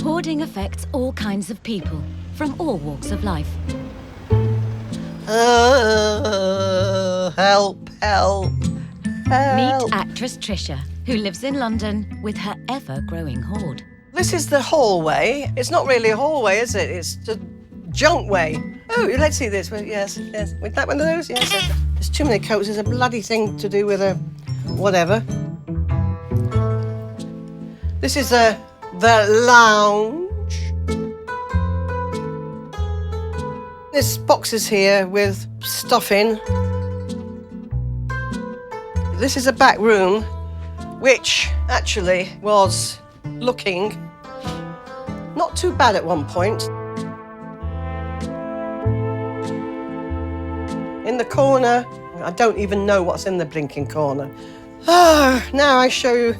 Hoarding affects all kinds of people, from all walks of life. Help, help, help. Meet actress Trisha, who lives in London with her ever-growing hoard. This is the hallway. It's not really a hallway, is it? It's the junk way. Oh, let's see this. Yes, yes. With that one of those, yes. There's too many coats. There's a bloody thing to do with a whatever. This is the lounge. There's boxes here with stuff in. This is a back room, which actually was looking not too bad at one point. In the corner, I don't even know what's in the blinking corner. Oh, now I show you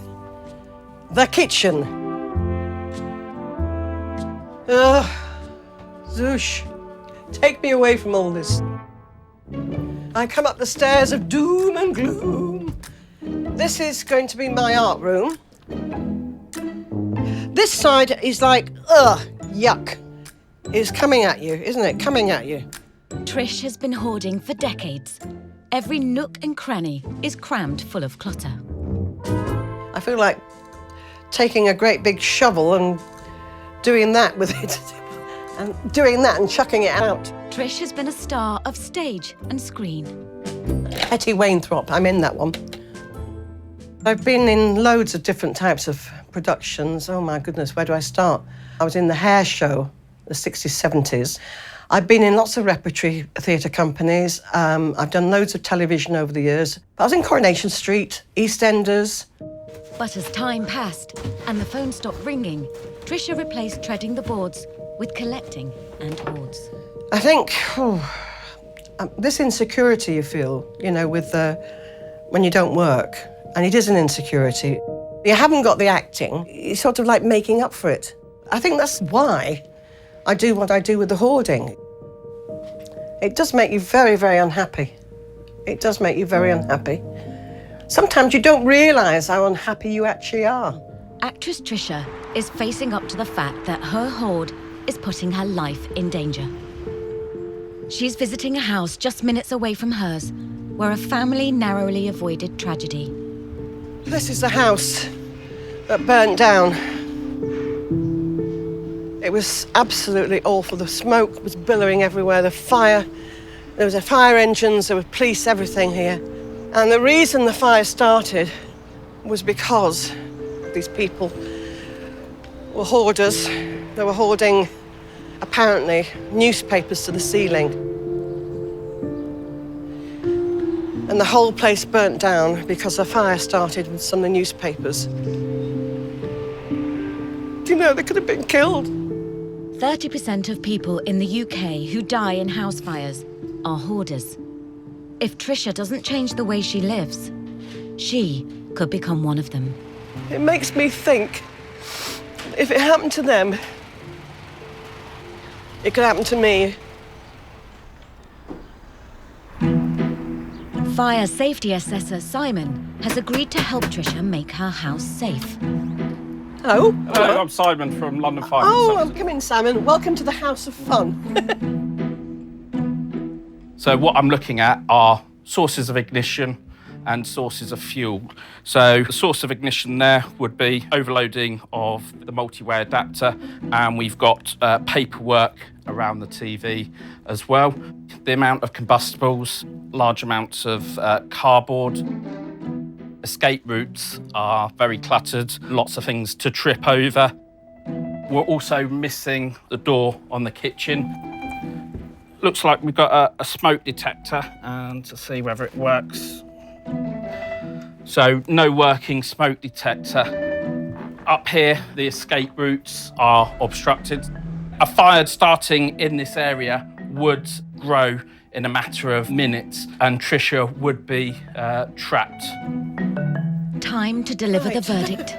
the kitchen. Zoosh, take me away from all this. I come up the stairs of doom and gloom. This is going to be my art room. This side is like, yuck. It's coming at you, isn't it? Coming at you. Trish has been hoarding for decades. Every nook and cranny is crammed full of clutter. I feel like taking a great big shovel and doing that with it. And doing that and chucking it out. Trish has been a star of stage and screen. Hetty Wainthropp, I'm in that one. I've been in loads of different types of productions. Oh my goodness, where do I start? I was in the Hair Show, the 60s, 70s. I've been in lots of repertory theatre companies. I've done loads of television over the years. I was in Coronation Street, EastEnders. But as time passed and the phone stopped ringing, Trisha replaced treading the boards with collecting and hoards. I think this insecurity you feel, you know, with when you don't work, and it is an insecurity. You haven't got the acting, you're sort of like making up for it. I think that's why I do what I do with the hoarding. It does make you very, very unhappy. It does make you very unhappy. Sometimes you don't realise how unhappy you actually are. Actress Trisha is facing up to the fact that her hoard is putting her life in danger. She's visiting a house just minutes away from hers, where a family narrowly avoided tragedy. This is the house that burnt down. It was absolutely awful. The smoke was billowing everywhere, the fire. There was fire engines, there were police, everything here. And the reason the fire started was because these people were hoarders. They were hoarding, apparently, newspapers to the ceiling. And the whole place burnt down because the fire started with some of the newspapers. Do you know, they could have been killed. 30% of people in the UK who die in house fires are hoarders. If Trisha doesn't change the way she lives, she could become one of them. It makes me think, if it happened to them, it could happen to me. Fire safety assessor Simon has agreed to help Trisha make her house safe. Hello. Hello, I'm Simon from London Fire. Come in, Simon. Welcome to the House of Fun. So what I'm looking at are sources of ignition and sources of fuel. So the source of ignition there would be overloading of the multi-way adapter, and we've got paperwork around the TV as well. The amount of combustibles, large amounts of cardboard. Escape routes are very cluttered, lots of things to trip over. We're also missing the door on the kitchen. Looks like we've got a smoke detector, and to see whether it works. So no working smoke detector. Up here, the escape routes are obstructed. A fire starting in this area would grow in a matter of minutes, and Trisha would be trapped. Time to deliver the verdict.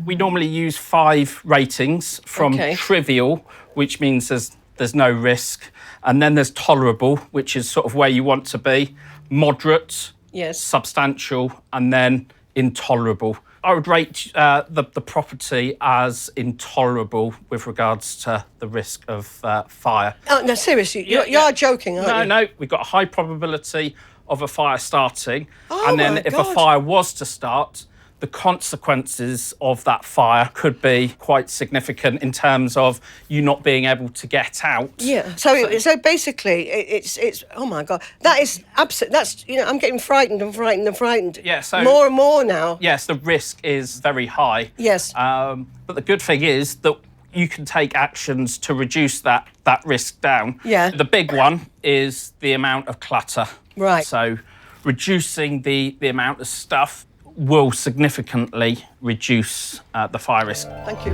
We normally use 5 ratings from trivial, which means there's no risk, and then there's tolerable, which is sort of where you want to be, moderate, yes, substantial, and then intolerable. I would rate the property as intolerable with regards to the risk of fire. Oh, no, seriously, you are joking, aren't you? No, we've got a high probability of a fire starting. Oh, and then my if God. a fire was to start, the consequences of that fire could be quite significant in terms of you not being able to get out. Yeah. So basically, it's oh my God, that is absolute. That's I'm getting frightened and frightened and frightened. Yeah. So more and more now. Yes, the risk is very high. Yes. But the good thing is that you can take actions to reduce that risk down. Yeah. The big one is the amount of clutter. Right. So reducing the amount of stuff will significantly reduce the fire risk. Thank you.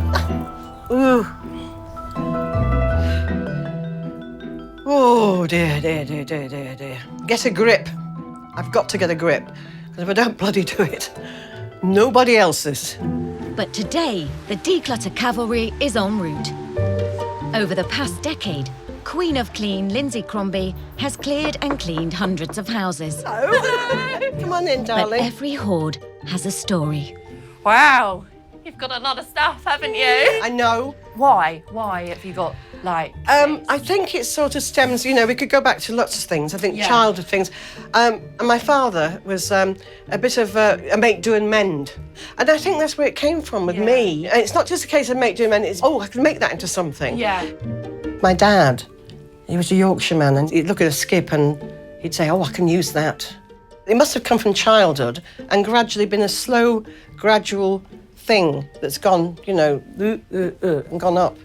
Ooh. Oh dear. Get a grip. I've got to get a grip, because if I don't bloody do it, nobody else is. But today, the declutter cavalry is en route. Over the past decade, Queen of Clean Lindsay Crombie has cleared and cleaned hundreds of houses. Oh. Come on in, But darling. every hoard has a story. Wow, you've got a lot of stuff, haven't you? I know. Why? Why have you got, like... I think it sort of stems, we could go back to lots of things. I think Yeah. childhood things. And my father was a bit of a make, do and mend. And I think that's where it came from with me. And it's not just a case of make, do and mend, it's, I can make that into something. Yeah. My dad, he was a Yorkshireman, and he'd look at a skip and he'd say, I can use that. It must have come from childhood and gradually been a slow, gradual thing that's gone, and gone up.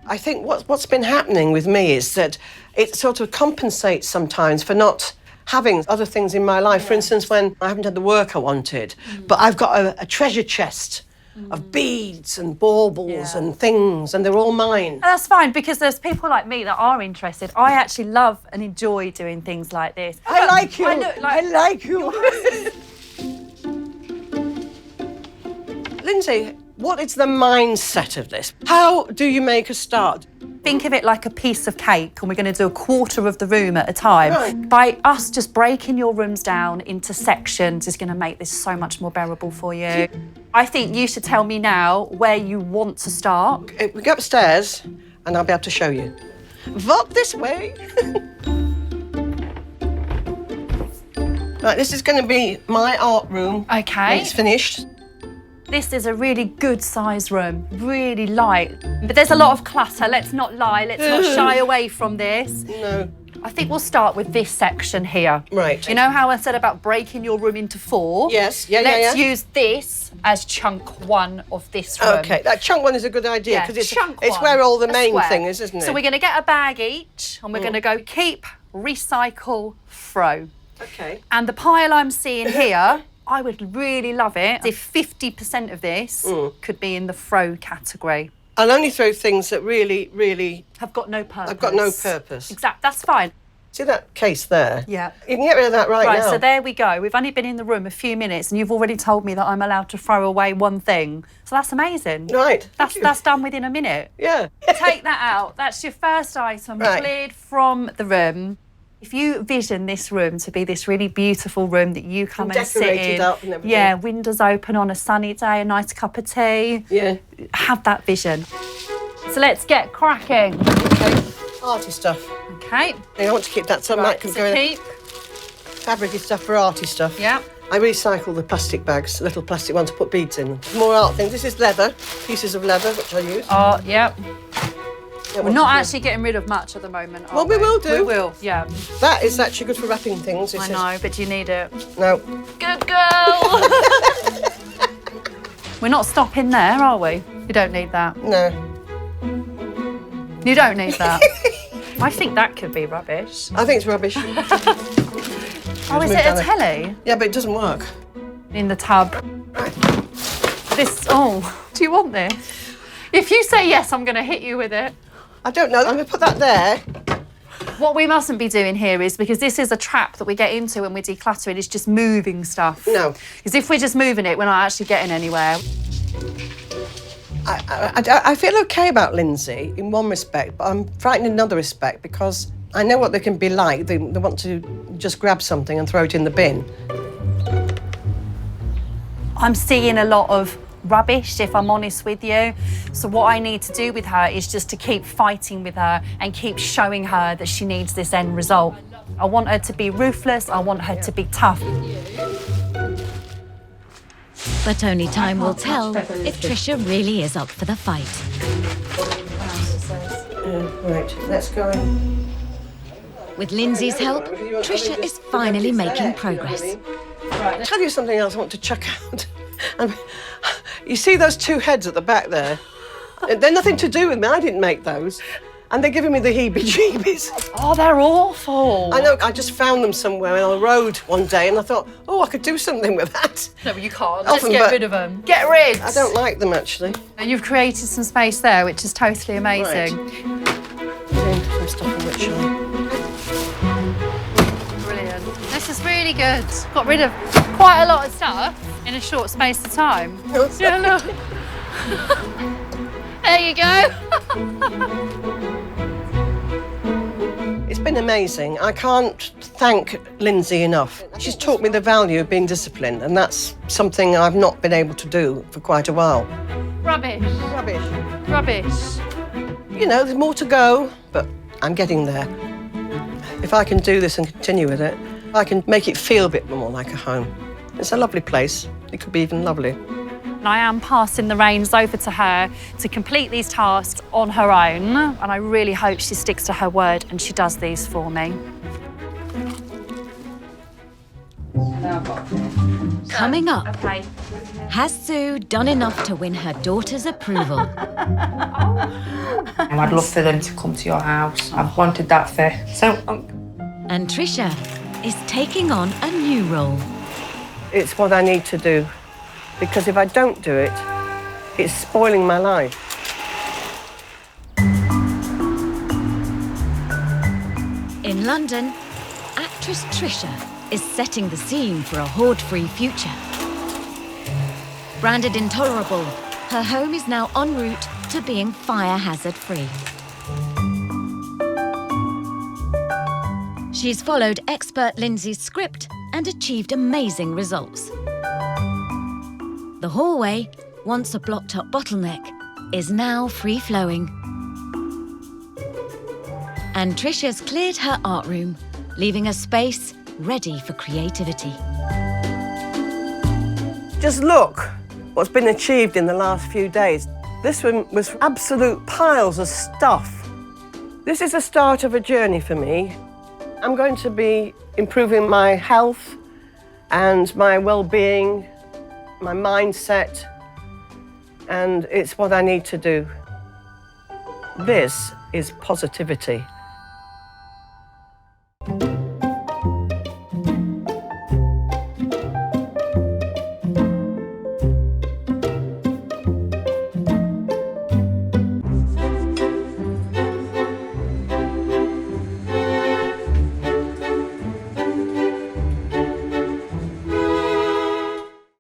I think what's been happening with me is that it sort of compensates sometimes for not having other things in my life. For instance, when I haven't had the work I wanted, but I've got a treasure chest of beads and baubles and things, and they're all mine. And that's fine, because there's people like me that are interested. I actually love and enjoy doing things like this. I like you. I look like... I like you. Lindsay, what is the mindset of this? How do you make a start? Think of it like a piece of cake, and we're going to do a quarter of the room at a time. Right. By us just breaking your rooms down into sections is going to make this so much more bearable for you. I think you should tell me now where you want to start. We go upstairs and I'll be able to show you. Walk this way. Right, this is going to be my art room. Okay. When it's finished. This is a really good sized room, really light. But there's a lot of clutter, let's not lie, let's not shy away from this. No. I think we'll start with this section here. Right. You know how I said about breaking your room into 4? Yes, yeah. Let's use this as chunk 1 of this room. Okay, that chunk one is a good idea, Yeah, because chunk it's one, where all the a main square. thing is, isn't it? So we're going to get a bag each, and we're going to go keep, recycle, throw. Okay. And the pile I'm seeing here, I would really love it if 50% of this could be in the throw category. I'll only throw things that really, really... Have got no purpose. I've got no purpose. Exactly, that's fine. See that case there? Yeah. You can get rid of that right now. So there we go. We've only been in the room a few minutes and you've already told me that I'm allowed to throw away one thing. So that's amazing. Right. That's done within a minute. Yeah. Take that out. That's your first item Right. cleared from the room. If you vision this room to be this really beautiful room that you come and sit Decorated in, up and everything. yeah, windows open on a sunny day, a nice cup of tea, Yeah. have that vision. So let's get cracking. Okay. Arty stuff. Okay. I want to keep that. Some Right, that could so go in. keep. Fabric stuff for arty stuff. Yeah. I recycle the plastic bags, little plastic ones to put beads in. More art things. This is leather, pieces of leather, which I use. Oh, yeah. Yeah, We're what not to do? actually getting rid of much at the moment, are Well, we will do. We will, yeah. That is actually good for wrapping things. I know, but you need it. No. Good girl! We're not stopping there, are we? You don't need that. No. You don't need that. I think that could be rubbish. I think it's rubbish. Oh, is move it down a there. telly? Yeah, but it doesn't work. In the tub. This, do you want this? If you say yes, I'm going to hit you with it. I don't know. I'm going to put that there. What we mustn't be doing here is, because this is a trap that we get into when we're decluttering, is just moving stuff. No. Because if we're just moving it, we're not actually getting anywhere. I feel okay about Lindsay in one respect, but I'm frightened in another respect because I know what they can be like. They want to just grab something and throw it in the bin. I'm seeing a lot of rubbish, if I'm honest with you. So what I need to do with her is just to keep fighting with her and keep showing her that she needs this end result. I want her to be ruthless, I want her to be tough. But only time will tell if Trisha really is up for the fight. Right, let's go in. With Lindsay's help, Trisha is finally making progress. I'll tell you something else I want to chuck out. You see those two heads at the back there? They're nothing to do with me. I didn't make those. And they're giving me the heebie-jeebies. Oh, they're awful. I know, I just found them somewhere on a road one day and I thought, oh, I could do something with that. No, but you can't. Often, Let's get but rid of them. Get rid! I don't like them, actually. And you've created some space there, which is totally amazing. Some stuff in which Brilliant. This is really good. Got rid of quite a lot of stuff in a short space of time. Yeah, look. There you go. It's been amazing. I can't thank Lindsay enough. She's taught me the value of being disciplined, and that's something I've not been able to do for quite a while. Rubbish. Rubbish. Rubbish. You know, there's more to go, but I'm getting there. If I can do this and continue with it, I can make it feel a bit more like a home. It's a lovely place. It could be even lovely. And I am passing the reins over to her to complete these tasks on her own. And I really hope she sticks to her word and she does these for me. Coming up, has Sue done enough to win her daughter's approval? I'd love for them to come to your house. I've wanted that for so long. And Trisha is taking on a new role. It's what I need to do, because if I don't do it, it's spoiling my life. In London, actress Trisha is setting the scene for a hoard-free future. Branded intolerable, her home is now en route to being fire hazard-free. She's followed expert Lindsay's script and achieved amazing results. The hallway, once a blocked-up bottleneck, is now free-flowing. And Trisha's cleared her art room, leaving a space ready for creativity. Just look what's been achieved in the last few days. This one was absolute piles of stuff. This is the start of a journey for me. I'm going to be improving my health and my well-being, my mindset, and it's what I need to do. This is positivity.